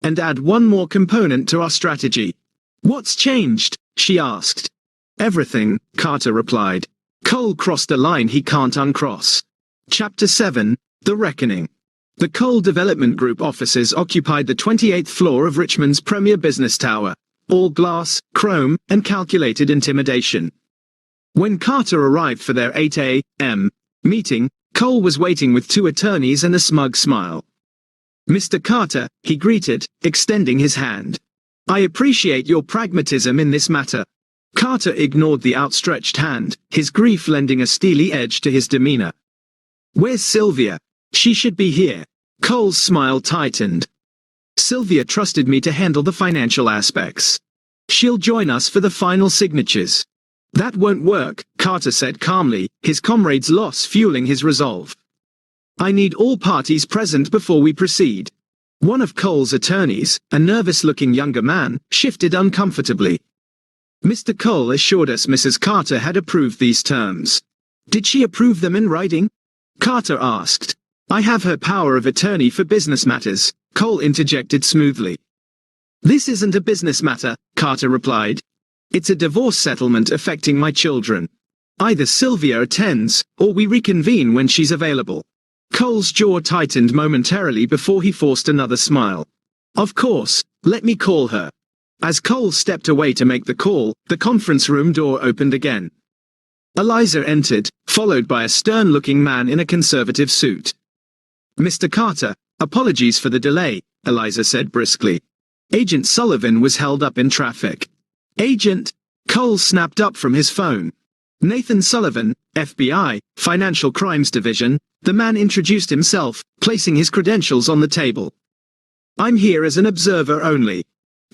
And add one more component to our strategy. What's changed? She asked. Everything, Carter replied. Cole crossed a line he can't uncross. Chapter 7, The Reckoning. The Cole Development Group offices occupied the 28th floor of Richmond's premier business tower, all glass, chrome, and calculated intimidation. When Carter arrived for their 8 a.m. meeting, Cole was waiting with 2 attorneys and a smug smile. Mr. Carter, he greeted, extending his hand. I appreciate your pragmatism in this matter. Carter ignored the outstretched hand, his grief lending a steely edge to his demeanor. Where's Sylvia? She should be here. Cole's smile tightened. Sylvia trusted me to handle the financial aspects. She'll join us for the final signatures. That won't work, Carter said calmly, his comrade's loss fueling his resolve. I need all parties present before we proceed. One of Cole's attorneys, a nervous-looking younger man, shifted uncomfortably. Mr. Cole assured us Mrs. Carter had approved these terms. Did she approve them in writing? Carter asked. I have her power of attorney for business matters, Cole interjected smoothly. This isn't a business matter, Carter replied. It's a divorce settlement affecting my children. Either Sylvia attends, or we reconvene when she's available. Cole's jaw tightened momentarily before he forced another smile. Of course, let me call her. As Cole stepped away to make the call, the conference room door opened again. Eliza entered, followed by a stern-looking man in a conservative suit. Mr. Carter, apologies for the delay, Eliza said briskly. Agent Sullivan was held up in traffic. Agent? Cole snapped up from his phone. Nathan Sullivan, FBI, Financial Crimes Division, the man introduced himself, placing his credentials on the table. I'm here as an observer only.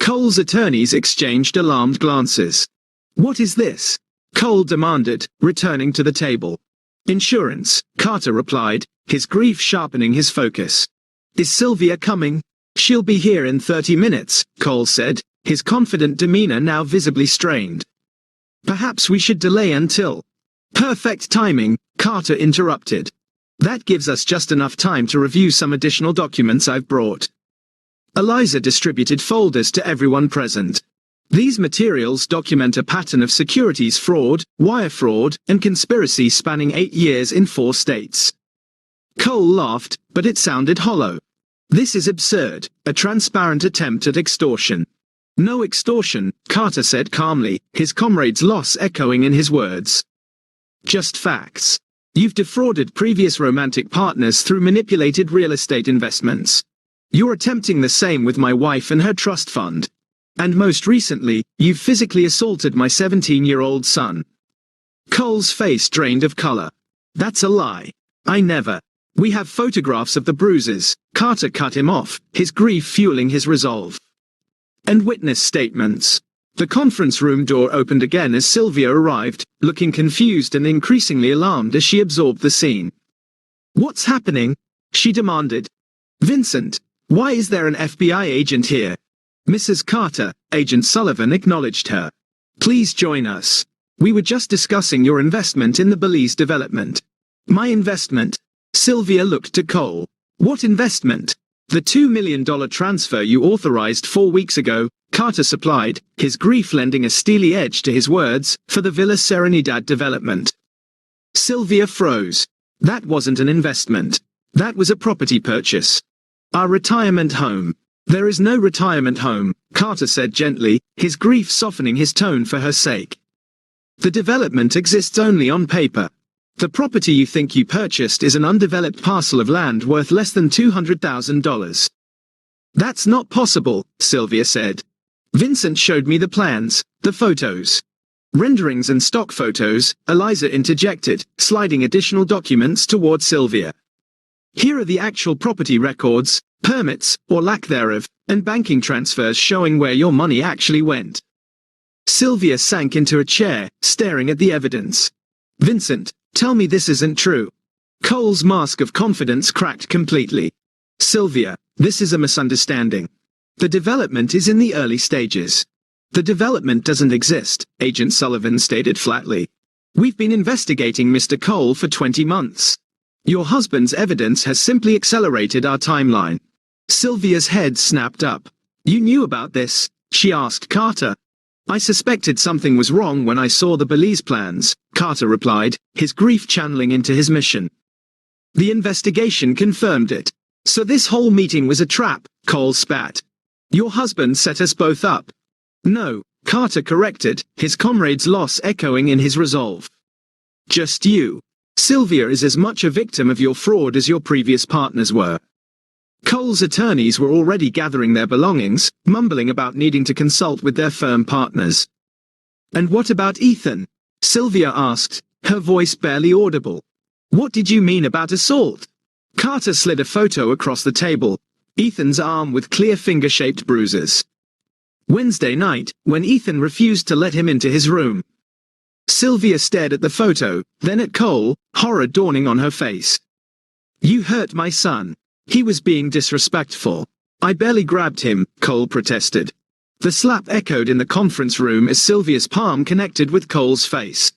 Cole's attorneys exchanged alarmed glances. What is this? Cole demanded, returning to the table. Insurance, Carter replied, his grief sharpening his focus. Is Sylvia coming? She'll be here in 30 minutes, Cole said, his confident demeanor now visibly strained. Perhaps we should delay until... Perfect timing, Carter interrupted. That gives us just enough time to review some additional documents I've brought. Eliza distributed folders to everyone present. These materials document a pattern of securities fraud, wire fraud, and conspiracy spanning 8 years in 4 states. Cole laughed, but it sounded hollow. This is absurd, a transparent attempt at extortion. No extortion, Carter said calmly, his comrade's loss echoing in his words. Just facts. You've defrauded previous romantic partners through manipulated real estate investments. You're attempting the same with my wife and her trust fund. And most recently, you've physically assaulted my 17-year-old son. Cole's face drained of color. That's a lie. I never. We have photographs of the bruises. Carter cut him off, his grief fueling his resolve. And witness statements. The conference room door opened again as Sylvia arrived, looking confused and increasingly alarmed as she absorbed the scene. What's happening? She demanded. Vincent, why is there an FBI agent here? Mrs. Carter, Agent Sullivan acknowledged her. Please join us. We were just discussing your investment in the Belize development. My investment? Sylvia looked to Cole. What investment? The $2 million transfer you authorized 4 weeks ago, Carter supplied, his grief lending a steely edge to his words, for the Villa Serenidad development. Sylvia froze. That wasn't an investment. That was a property purchase. Our retirement home. There is no retirement home, Carter said gently, his grief softening his tone for her sake. The development exists only on paper. The property you think you purchased is an undeveloped parcel of land worth less than $200,000. That's not possible, Sylvia said. Vincent showed me the plans, the photos. Renderings and stock photos, Eliza interjected, sliding additional documents toward Sylvia. Here are the actual property records, permits, or lack thereof, and banking transfers showing where your money actually went. Sylvia sank into a chair, staring at the evidence. Vincent, tell me this isn't true. Cole's mask of confidence cracked completely. Sylvia, this is a misunderstanding. The development is in the early stages. The development doesn't exist, Agent Sullivan stated flatly. We've been investigating Mr. Cole for 20 months. Your husband's evidence has simply accelerated our timeline. Sylvia's head snapped up. You knew about this? She asked Carter. I suspected something was wrong when I saw the Belize plans, Carter replied, his grief channeling into his mission. The investigation confirmed it. So this whole meeting was a trap, Cole spat. Your husband set us both up. No, Carter corrected, his comrade's loss echoing in his resolve. Just you. Sylvia is as much a victim of your fraud as your previous partners were. Cole's attorneys were already gathering their belongings, mumbling about needing to consult with their firm partners. And what about Ethan? Sylvia asked, her voice barely audible. What did you mean about assault? Carter slid a photo across the table, Ethan's arm with clear finger-shaped bruises. Wednesday night, when Ethan refused to let him into his room. Sylvia stared at the photo, then at Cole, horror dawning on her face. You hurt my son. He was being disrespectful. I barely grabbed him, Cole protested. The slap echoed in the conference room as Sylvia's palm connected with Cole's face.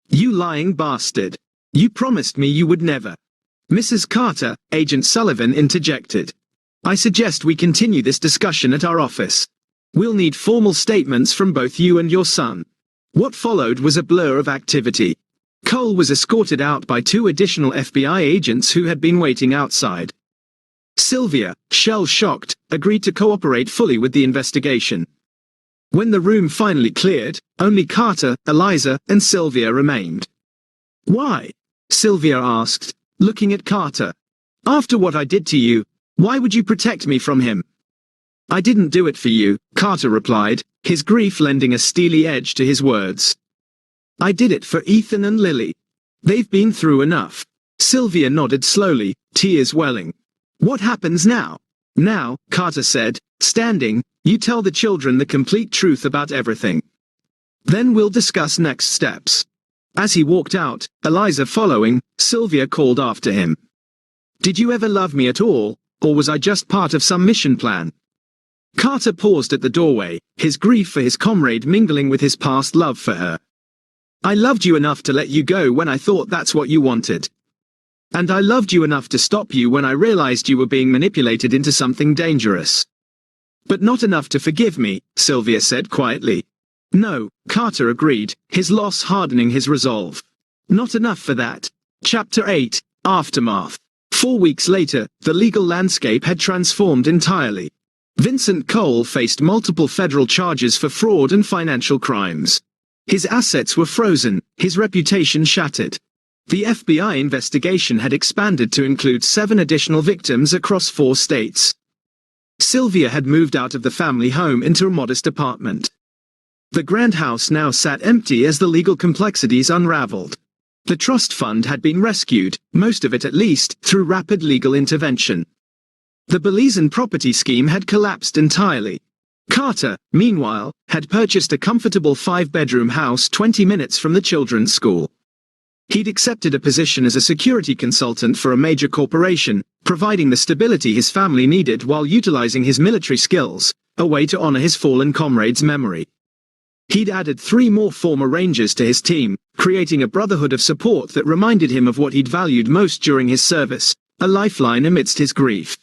You lying bastard. You promised me you would never. Mrs. Carter, Agent Sullivan interjected. I suggest we continue this discussion at our office. We'll need formal statements from both you and your son. What followed was a blur of activity. Cole was escorted out by 2 additional FBI agents who had been waiting outside. Sylvia, shell-shocked, agreed to cooperate fully with the investigation. When the room finally cleared, only Carter, Eliza, and Sylvia remained. Why? Sylvia asked, looking at Carter. After what I did to you, why would you protect me from him? I didn't do it for you, Carter replied, his grief lending a steely edge to his words. I did it for Ethan and Lily. They've been through enough. Sylvia nodded slowly, tears welling. What happens now? Now, Carter said, standing, you tell the children the complete truth about everything. Then we'll discuss next steps. As he walked out, Eliza following, Sylvia called after him. Did you ever love me at all, or was I just part of some mission plan? Carter paused at the doorway, his grief for his comrade mingling with his past love for her. I loved you enough to let you go when I thought that's what you wanted. And I loved you enough to stop you when I realized you were being manipulated into something dangerous. But not enough to forgive me, Sylvia said quietly. No, Carter agreed, his loss hardening his resolve. Not enough for that. Chapter 8, Aftermath. 4 weeks later, the legal landscape had transformed entirely. Vincent Cole faced multiple federal charges for fraud and financial crimes. His assets were frozen, his reputation shattered. The FBI investigation had expanded to include 7 additional victims across 4 states. Sylvia had moved out of the family home into a modest apartment. The grand house now sat empty as the legal complexities unraveled. The trust fund had been rescued, most of it at least, through rapid legal intervention. The Belizean property scheme had collapsed entirely. Carter, meanwhile, had purchased a comfortable 5-bedroom house 20 minutes from the children's school. He'd accepted a position as a security consultant for a major corporation, providing the stability his family needed while utilizing his military skills, a way to honor his fallen comrade's memory. He'd added 3 more former Rangers to his team, creating a brotherhood of support that reminded him of what he'd valued most during his service, a lifeline amidst his grief.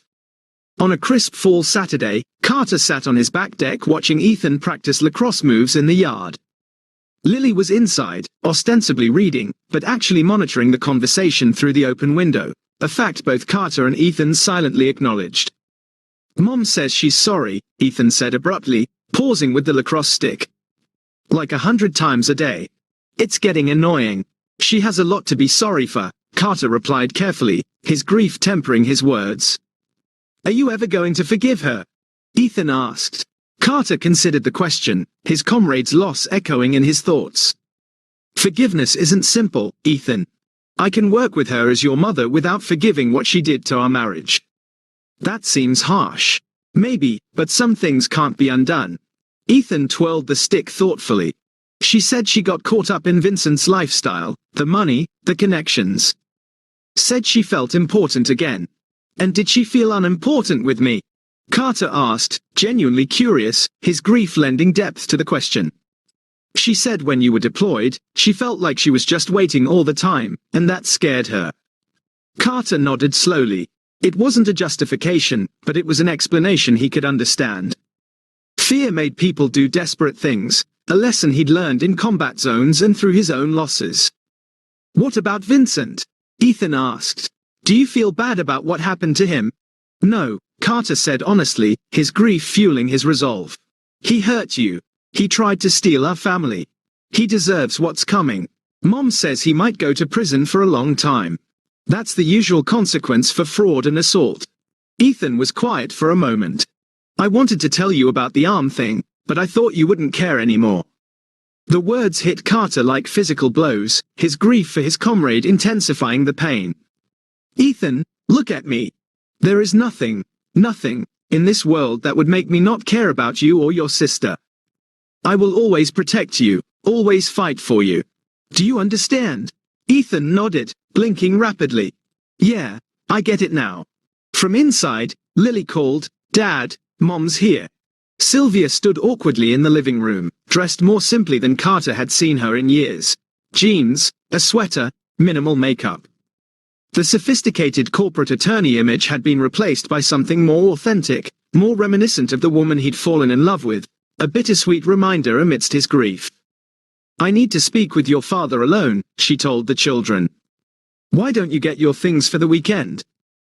On a crisp fall Saturday, Carter sat on his back deck watching Ethan practice lacrosse moves in the yard. Lily was inside, ostensibly reading, but actually monitoring the conversation through the open window, a fact both Carter and Ethan silently acknowledged. Mom says she's sorry, Ethan said abruptly, pausing with the lacrosse stick. Like 100 times a day. It's getting annoying. She has a lot to be sorry for, Carter replied carefully, his grief tempering his words. Are you ever going to forgive her? Ethan asked. Carter considered the question, his comrade's loss echoing in his thoughts. Forgiveness isn't simple, Ethan. I can work with her as your mother without forgiving what she did to our marriage. That seems harsh. Maybe, but some things can't be undone. Ethan twirled the stick thoughtfully. She said she got caught up in Vincent's lifestyle, the money, the connections. Said she felt important again. And did she feel unimportant with me? Carter asked, genuinely curious, his grief lending depth to the question. She said when you were deployed, she felt like she was just waiting all the time, and that scared her. Carter nodded slowly. It wasn't a justification, but it was an explanation he could understand. Fear made people do desperate things, a lesson he'd learned in combat zones and through his own losses. "What about Vincent?" Ethan asked. "Do you feel bad about what happened to him?" "No," Carter said honestly, his grief fueling his resolve. "He hurt you. He tried to steal our family. He deserves what's coming. Mom says he might go to prison for a long time. That's the usual consequence for fraud and assault." Ethan was quiet for a moment. "I wanted to tell you about the arm thing, but I thought you wouldn't care anymore." The words hit Carter like physical blows, his grief for his comrade intensifying the pain. "Ethan, look at me. There is nothing, in this world that would make me not care about you or your sister. I will always protect you, always fight for you. Do you understand?" Ethan nodded, blinking rapidly. "Yeah, I get it now." From inside, Lily called, "Dad, Mom's here." Sylvia stood awkwardly in the living room, dressed more simply than Carter had seen her in years. Jeans, a sweater, minimal makeup. The sophisticated corporate attorney image had been replaced by something more authentic, more reminiscent of the woman he'd fallen in love with, a bittersweet reminder amidst his grief. "I need to speak with your father alone," she told the children. "Why don't you get your things for the weekend?"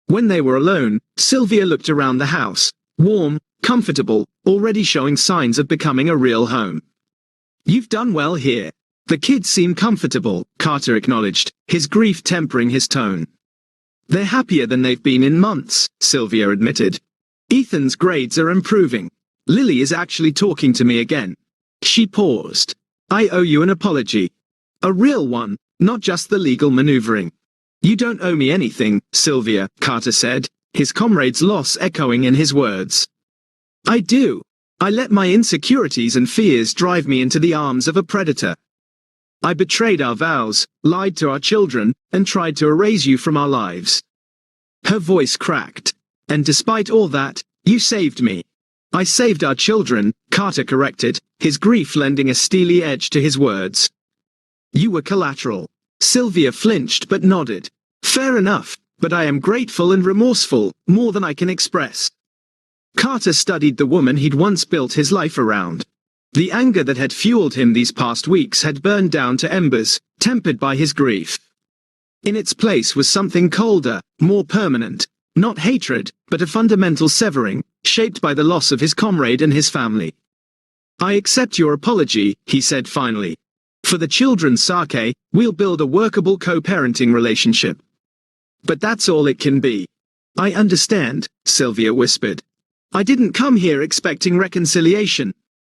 When they were alone, Sylvia looked around the house, warm, comfortable, already showing signs of becoming a real home. "You've done well here. The kids seem comfortable," Carter acknowledged, his grief tempering his tone. "They're happier than they've been in months," Sylvia admitted. "Ethan's grades are improving. Lily is actually talking to me again." She paused. "I owe you an apology. A real one, not just the legal maneuvering." "You don't owe me anything, Sylvia," Carter said, his comrade's loss echoing in his words. "I do. I let my insecurities and fears drive me into the arms of a predator. I betrayed our vows, lied to our children, and tried to erase you from our lives." Her voice cracked. "And despite all that, you saved me." "I saved our children," Carter corrected, his grief lending a steely edge to his words. "You were collateral." Sylvia flinched but nodded. "Fair enough, but I am grateful and remorseful, more than I can express." Carter studied the woman he'd once built his life around. The anger that had fueled him these past weeks had burned down to embers, tempered by his grief. In its place was something colder, more permanent, not hatred, but a fundamental severing, shaped by the loss of his comrade and his family. "I accept your apology," he said finally. "For the children's sake, we'll build a workable co-parenting relationship." "But that's all it can be." "I understand," Sylvia whispered. "I didn't come here expecting reconciliation.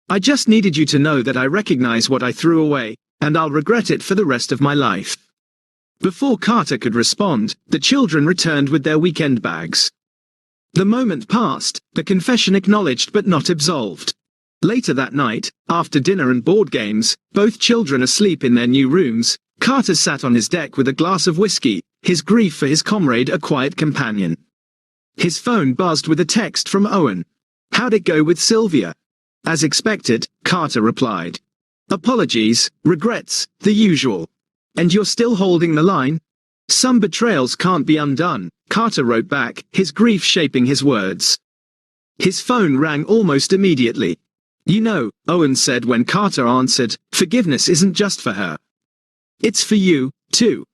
I just needed you to know that I recognize what I threw away, and I'll regret it for the rest of my life." Before Carter could respond, the children returned with their weekend bags. The moment passed, the confession acknowledged but not absolved. Later that night, after dinner and board games, both children asleep in their new rooms, Carter sat on his deck with a glass of whiskey, his grief for his comrade a quiet companion. His phone buzzed with a text from Owen. "How'd it go with Sylvia?" "As expected," Carter replied. "Apologies, regrets, the usual." "And you're still holding the line?" "Some betrayals can't be undone," Carter wrote back, his grief shaping his words. His phone rang almost immediately. "You know," Owen said when Carter answered, "forgiveness isn't just for her. It's for you, too."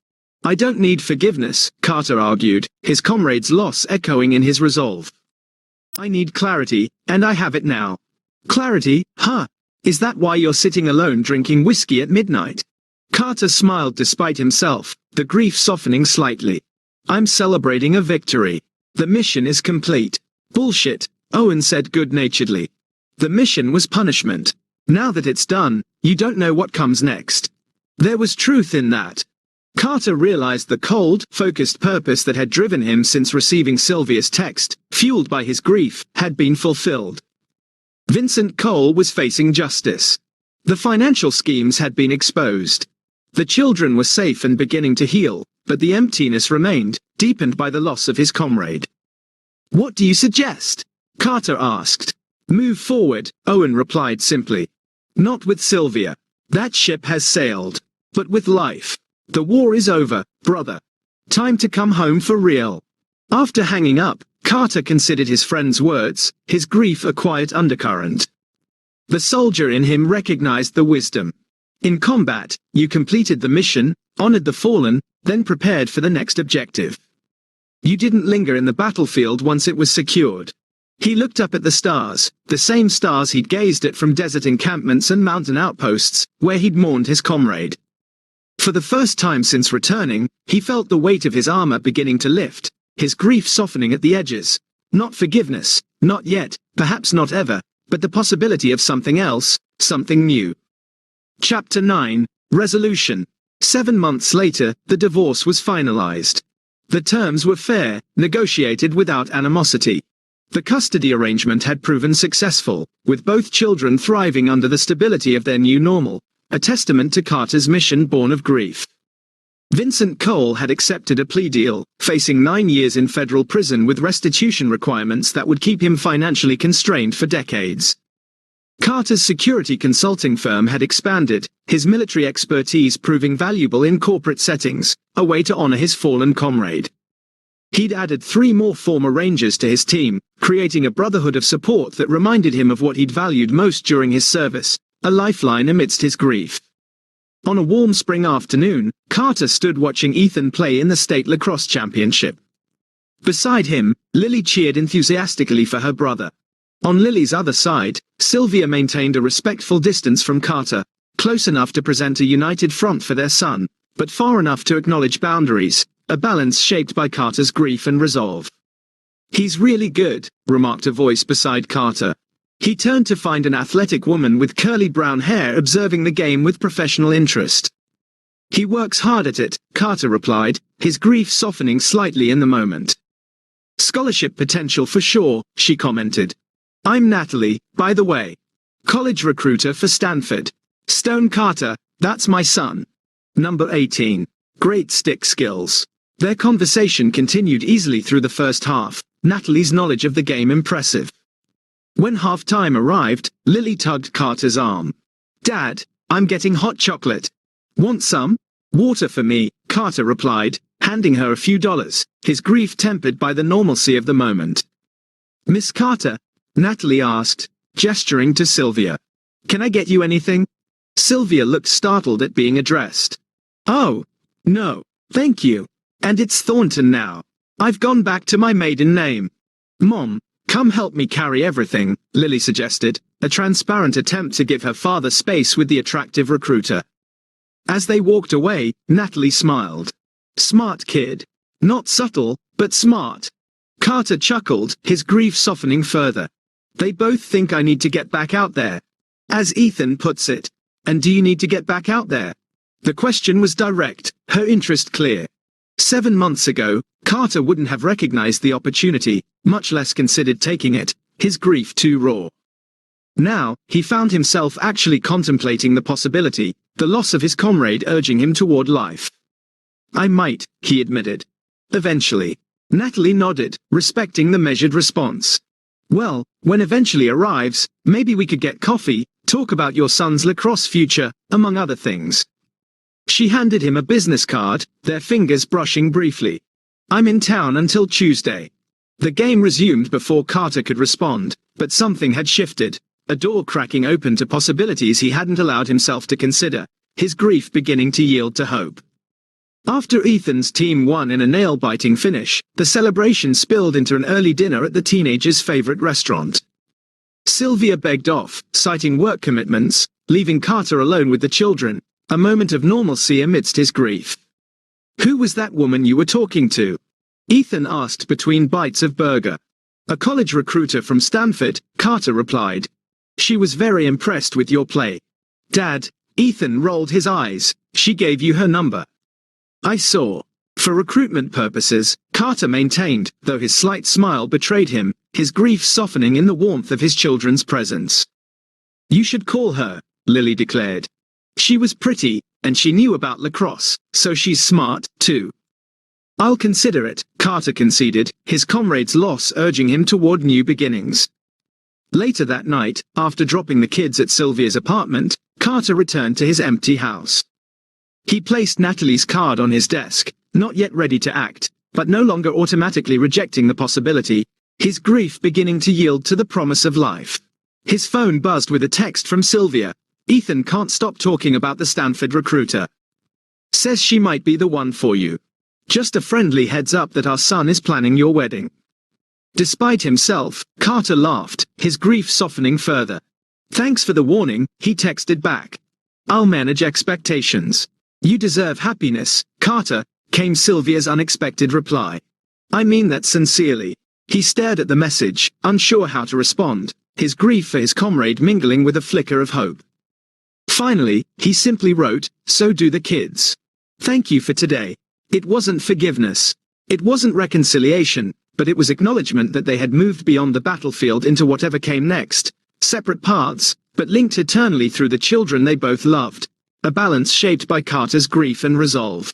"I don't need forgiveness," Carter argued, his comrade's loss echoing in his resolve. "I need clarity, and I have it now." "Clarity, huh? Is that why you're sitting alone drinking whiskey at midnight?" Carter smiled despite himself, the grief softening slightly. "I'm celebrating a victory. The mission is complete." "Bullshit," Owen said good-naturedly. "The mission was punishment. Now that it's done, you don't know what comes next." There was truth in that. Carter realized the cold, focused purpose that had driven him since receiving Sylvia's text, fueled by his grief, had been fulfilled. Vincent Cole was facing justice. The financial schemes had been exposed. The children were safe and beginning to heal, but the emptiness remained, deepened by the loss of his comrade. "What do you suggest?" Carter asked. "Move forward," Owen replied simply. "Not with Sylvia. That ship has sailed. But with life. The war is over, brother. Time to come home for real." After hanging up, Carter considered his friend's words, his grief a quiet undercurrent. The soldier in him recognized the wisdom. In combat, you completed the mission, honored the fallen, then prepared for the next objective. You didn't linger in the battlefield once it was secured. He looked up at the stars, the same stars he'd gazed at from desert encampments and mountain outposts, where he'd mourned his comrade. For the first time since returning, he felt the weight of his armor beginning to lift, his grief softening at the edges. Not forgiveness, not yet, perhaps not ever, but the possibility of something else, something new. Chapter 9, Resolution. 7 months later, the divorce was finalized. The terms were fair, negotiated without animosity. The custody arrangement had proven successful, with both children thriving under the stability of their new normal, a testament to Carter's mission born of grief. Vincent Cole had accepted a plea deal, facing 9 years in federal prison with restitution requirements that would keep him financially constrained for decades. Carter's security consulting firm had expanded, his military expertise proving valuable in corporate settings, a way to honor his fallen comrade. He'd added 3 more former Rangers to his team, creating a brotherhood of support that reminded him of what he'd valued most during his service, a lifeline amidst his grief. On a warm spring afternoon, Carter stood watching Ethan play in the state lacrosse championship. Beside him, Lily cheered enthusiastically for her brother. On Lily's other side, Sylvia maintained a respectful distance from Carter, close enough to present a united front for their son, but far enough to acknowledge boundaries, a balance shaped by Carter's grief and resolve. "He's really good," remarked a voice beside Carter. He turned to find an athletic woman with curly brown hair observing the game with professional interest. "He works hard at it," Carter replied, his grief softening slightly in the moment. "Scholarship potential for sure," she commented. "I'm Natalie, by the way. College recruiter for Stanford. Stone Carter, that's my son. Number 18. Great stick skills." Their conversation continued easily through the first half, Natalie's knowledge of the game impressive. When halftime arrived, Lily tugged Carter's arm. "Dad, I'm getting hot chocolate. Want some?" "Water for me," Carter replied, handing her a few dollars, his grief tempered by the normalcy of the moment. "Miss Carter?" Natalie asked, gesturing to Sylvia. "Can I get you anything?" Sylvia looked startled at being addressed. "Oh, no, thank you. And it's Thornton now. I've gone back to my maiden name." "Mom, come help me carry everything," Lily suggested, a transparent attempt to give her father space with the attractive recruiter. As they walked away, Natalie smiled. "Smart kid. Not subtle, but smart." Carter chuckled, his grief softening further. "They both think I need to get back out there. As Ethan puts it. And do you need to get back out there?" The question was direct, her interest clear. 7 months ago, Carter wouldn't have recognized the opportunity, much less considered taking it, his grief too raw. Now, he found himself actually contemplating the possibility, the loss of his comrade urging him toward life. "I might," he admitted. "Eventually." Natalie nodded, respecting the measured response. "Well, when eventually arrives, maybe we could get coffee, talk about your son's lacrosse future, among other things." She handed him a business card, their fingers brushing briefly. "I'm in town until Tuesday." The game resumed before Carter could respond, but something had shifted, a door cracking open to possibilities he hadn't allowed himself to consider, his grief beginning to yield to hope. After Ethan's team won in a nail-biting finish, the celebration spilled into an early dinner at the teenager's favorite restaurant. Sylvia begged off, citing work commitments, leaving Carter alone with the children, a moment of normalcy amidst his grief. "Who was that woman you were talking to?" Ethan asked between bites of burger. "A college recruiter from Stanford," Carter replied. "She was very impressed with your play." "Dad," Ethan rolled his eyes, "she gave you her number." "I saw." For recruitment purposes, Carter maintained, though his slight smile betrayed him, his grief softening in the warmth of his children's presence. "You should call her," Lily declared. "She was pretty, and she knew about lacrosse, so she's smart, too." "I'll consider it," Carter conceded, his comrade's loss urging him toward new beginnings. Later that night, after dropping the kids at Sylvia's apartment, Carter returned to his empty house. He placed Natalie's card on his desk, not yet ready to act, but no longer automatically rejecting the possibility, his grief beginning to yield to the promise of life. His phone buzzed with a text from Sylvia. "Ethan can't stop talking about the Stanford recruiter. Says she might be the one for you. Just a friendly heads up that our son is planning your wedding." Despite himself, Carter laughed, his grief softening further. "Thanks for the warning," he texted back. "I'll manage expectations." "You deserve happiness, Carter," came Sylvia's unexpected reply. "I mean that sincerely." He stared at the message, unsure how to respond, his grief for his comrade mingling with a flicker of hope. Finally, he simply wrote, "So do the kids. Thank you for today." It wasn't forgiveness. It wasn't reconciliation, but it was acknowledgement that they had moved beyond the battlefield into whatever came next, separate paths, but linked eternally through the children they both loved, a balance shaped by Carter's grief and resolve.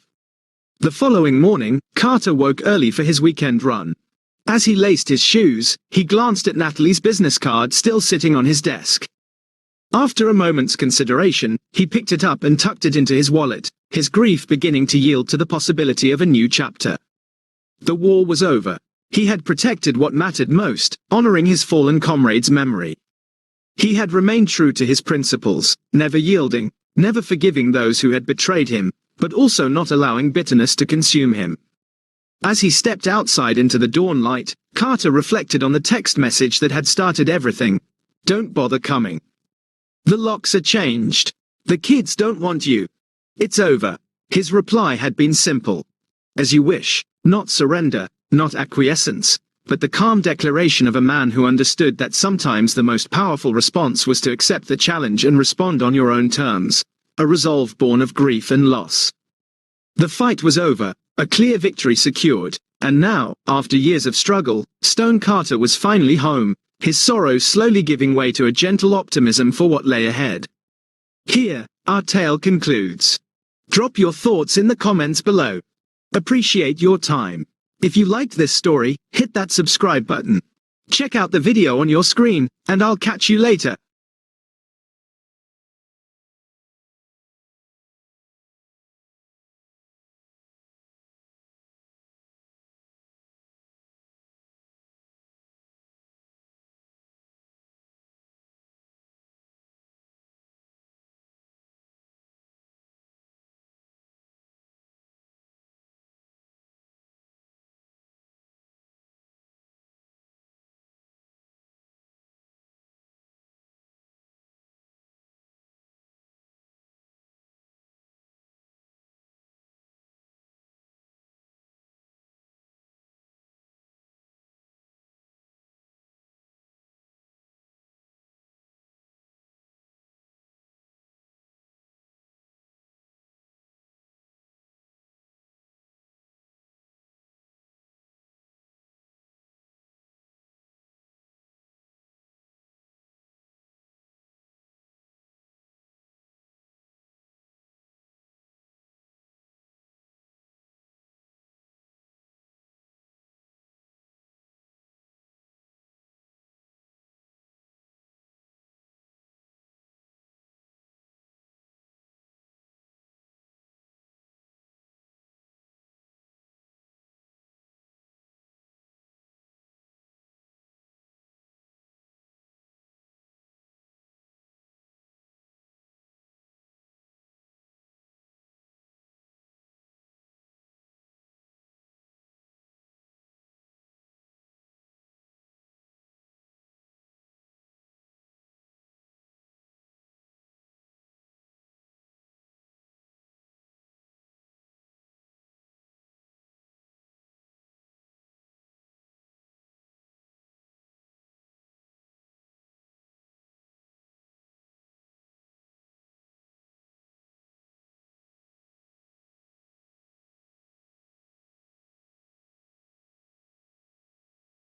The following morning, Carter woke early for his weekend run. As he laced his shoes, he glanced at Natalie's business card still sitting on his desk. After a moment's consideration, he picked it up and tucked it into his wallet, his grief beginning to yield to the possibility of a new chapter. The war was over. He had protected what mattered most, honoring his fallen comrade's memory. He had remained true to his principles, never yielding, never forgiving those who had betrayed him, but also not allowing bitterness to consume him. As he stepped outside into the dawn light, Carter reflected on the text message that had started everything. "Don't bother coming. The locks are changed. The kids don't want you. It's over." His reply had been simple. "As you wish," not surrender, not acquiescence, but the calm declaration of a man who understood that sometimes the most powerful response was to accept the challenge and respond on your own terms, a resolve born of grief and loss. The fight was over, a clear victory secured, and now, after years of struggle, Stone Carter was finally home, his sorrow slowly giving way to a gentle optimism for what lay ahead. Here, our tale concludes. Drop your thoughts in the comments below. Appreciate your time. If you liked this story, hit that subscribe button. Check out the video on your screen, and I'll catch you later.